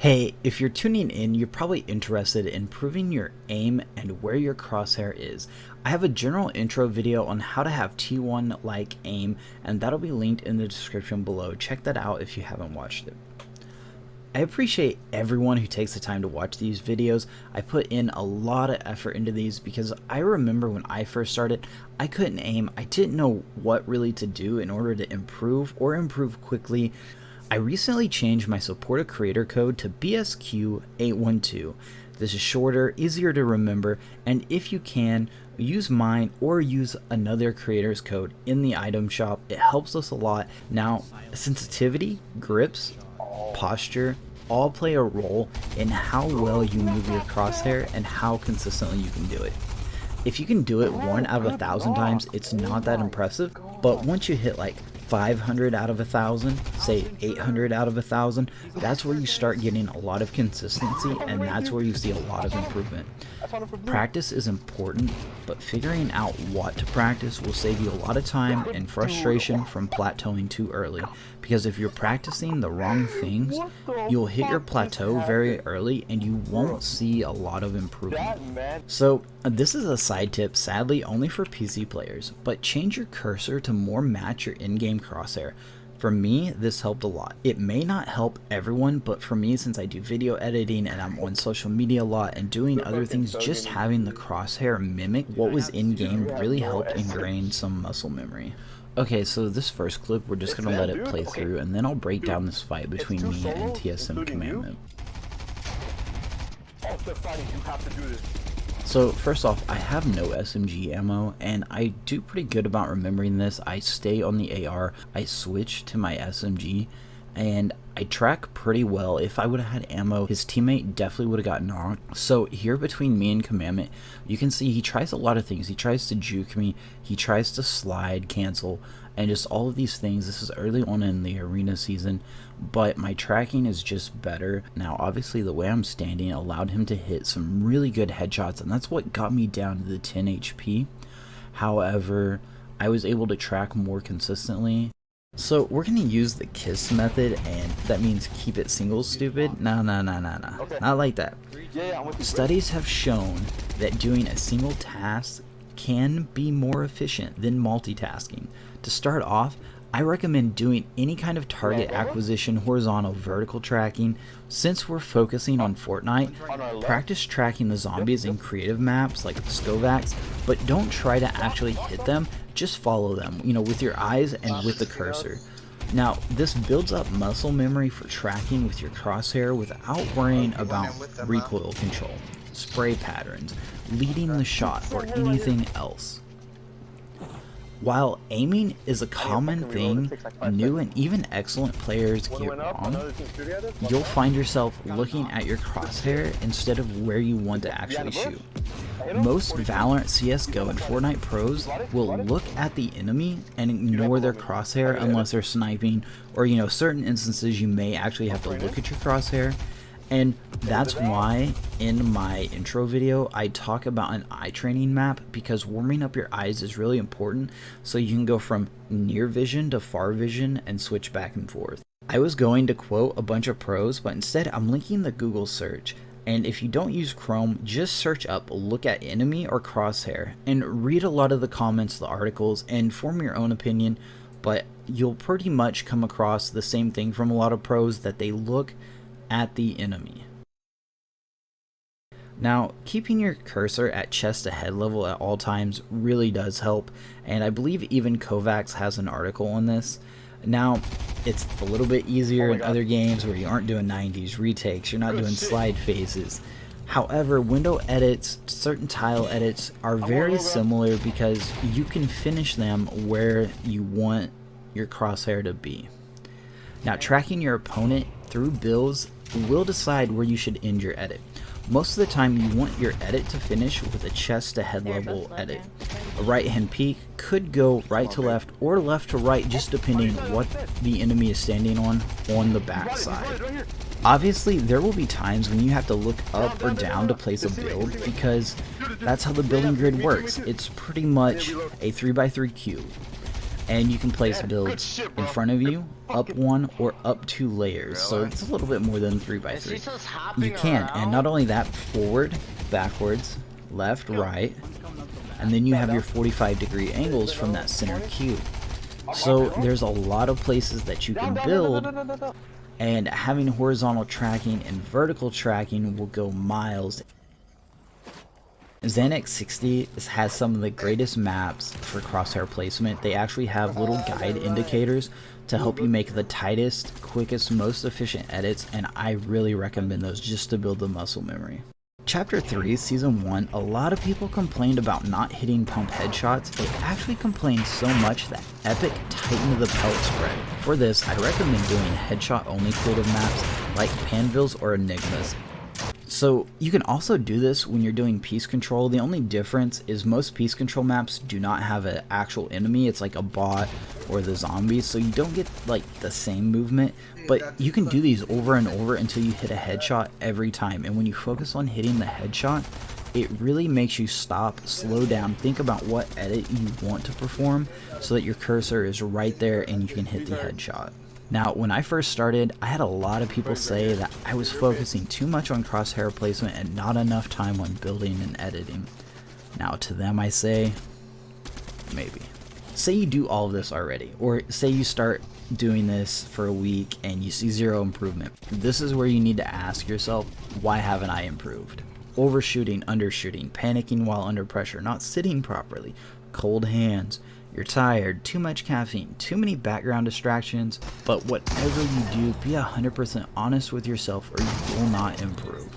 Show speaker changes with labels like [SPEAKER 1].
[SPEAKER 1] Hey, if you're tuning in, you're probably interested in improving your aim and where your crosshair is. I have a general intro video on how to have T1 like aim, and that'll be linked in the description below. Check that out if you haven't watched it. I appreciate everyone who takes the time to watch these videos. I put in a lot of effort into these because I remember when I first started, I couldn't aim. I didn't know what really to do in order to improve or improve quickly. I recently changed my supported creator code to BLUSQUAD812. This is shorter, easier to remember, and if you can, use mine or use another creator's code in the item shop. It helps us a lot. Now, sensitivity, grips, posture, all play a role in how well you move your crosshair and how consistently you can do it. If you can do it 1 out of 1,000 times, it's not that impressive, but once you hit like 500 out of 1,000, say 800 out of 1,000, that's where you start getting a lot of consistency, and that's where you see a lot of improvement. Practice is important, but figuring out what to practice will save you a lot of time and frustration from plateauing too early, because if you're practicing the wrong things, you'll hit your plateau very early and you won't see a lot of improvement. So this is a side tip, sadly only for PC players, but change your cursor to more match your in-game crosshair. For me, this helped a lot. It may not help everyone, but for me, since I do video editing and I'm on social media a lot and doing other things, just having the crosshair mimic what was in-game really helped ingrain some muscle memory. Okay, so this first clip, we're just gonna let it play through, and then I'll break down this fight between me and TSM Commandment. So first off, I have no SMG ammo, and I do pretty good about remembering this. I stay on the AR, I switch to my SMG, and I track pretty well. If I would have had ammo, his teammate definitely would have got knocked. So here between me and Commandment, you can see he tries a lot of things. He tries to juke me, he tries to slide, cancel, and just all of these things. This is early on in the arena season, but my tracking is just better. Now obviously the way I'm standing allowed him to hit some really good headshots, and that's what got me down to the 10 HP. However, I was able to track more consistently. So we're going to use the KISS method, and that means keep it single, stupid. Nah, not like that. Studies have shown that doing a single task can be more efficient than multitasking. To start off, I recommend doing any kind of target acquisition, horizontal, vertical tracking. Since we're focusing on Fortnite, practice tracking the zombies in creative maps like Xanex, but don't try to actually hit them, just follow them, with your eyes and with the cursor. Now, this builds up muscle memory for tracking with your crosshair without worrying about recoil control, spray patterns, leading the shot, or anything else. While aiming is a common thing new and even excellent players get wrong, you'll find yourself looking at your crosshair instead of where you want to actually shoot. Most Valorant, CSGO, and Fortnite pros will look at the enemy and ignore their crosshair unless they're sniping, or certain instances you may actually have to look at your crosshair. And that's why in my intro video I talk about an eye training map, because warming up your eyes is really important so you can go from near vision to far vision and switch back and forth. I was going to quote a bunch of pros, but instead I'm linking the Google search. And if you don't use Chrome, just search up look at enemy or crosshair and read a lot of the comments, the articles, and form your own opinion. But you'll pretty much come across the same thing from a lot of pros, that they look at the enemy. Now, keeping your cursor at chest to head level at all times really does help, and I believe even Kovacs has an article on this. Now, it's a little bit easier in other games where you aren't doing 90s retakes, you're not doing slide phases. However, window edits, certain tile edits are very similar because you can finish them where you want your crosshair to be. Now, tracking your opponent through builds will decide where you should end your edit. Most of the time you want your edit to finish with a chest to head level edit. A right hand peek could go right to left or left to right, just depending what the enemy is standing on the back side. Obviously there will be times when you have to look up or down to place a build, because that's how the building grid works. It's pretty much a 3x3 cube. and you can place builds in front of you, up 1 or up 2 layers, so it's a little bit more than 3x3. You can, and not only that, forward, backwards, left, right, and then you have your 45-degree angles from that center cube. So there's a lot of places that you can build, and having horizontal tracking and vertical tracking will go miles. Xanex 60 has some of the greatest maps for crosshair placement. They actually have little guide indicators to help you make the tightest, quickest, most efficient edits, and I really recommend those just to build the muscle memory. Chapter 3, Season 1, a lot of people complained about not hitting pump headshots. They actually complained so much that Epic tightened the pelt spread. For this, I recommend doing headshot only creative maps like Pandvilenetwor or Engmas. So you can also do this when you're doing piece control. The only difference is most piece control maps do not have an actual enemy. It's like a bot or the zombie, so you don't get like the same movement, but you can do these over and over until you hit a headshot every time. And when you focus on hitting the headshot, it really makes you stop, slow down, think about what edit you want to perform so that your cursor is right there and you can hit the headshot. Now, when I first started, I had a lot of people say that I was focusing too much on crosshair placement and not enough time on building and editing. Now, to them I say, maybe. Say you do all of this already, or say you start doing this for a week and you see zero improvement. This is where you need to ask yourself, why haven't I improved? Overshooting, undershooting, panicking while under pressure, not sitting properly, cold hands, you're tired, too much caffeine, too many background distractions. But whatever you do, be 100% honest with yourself or you will not improve.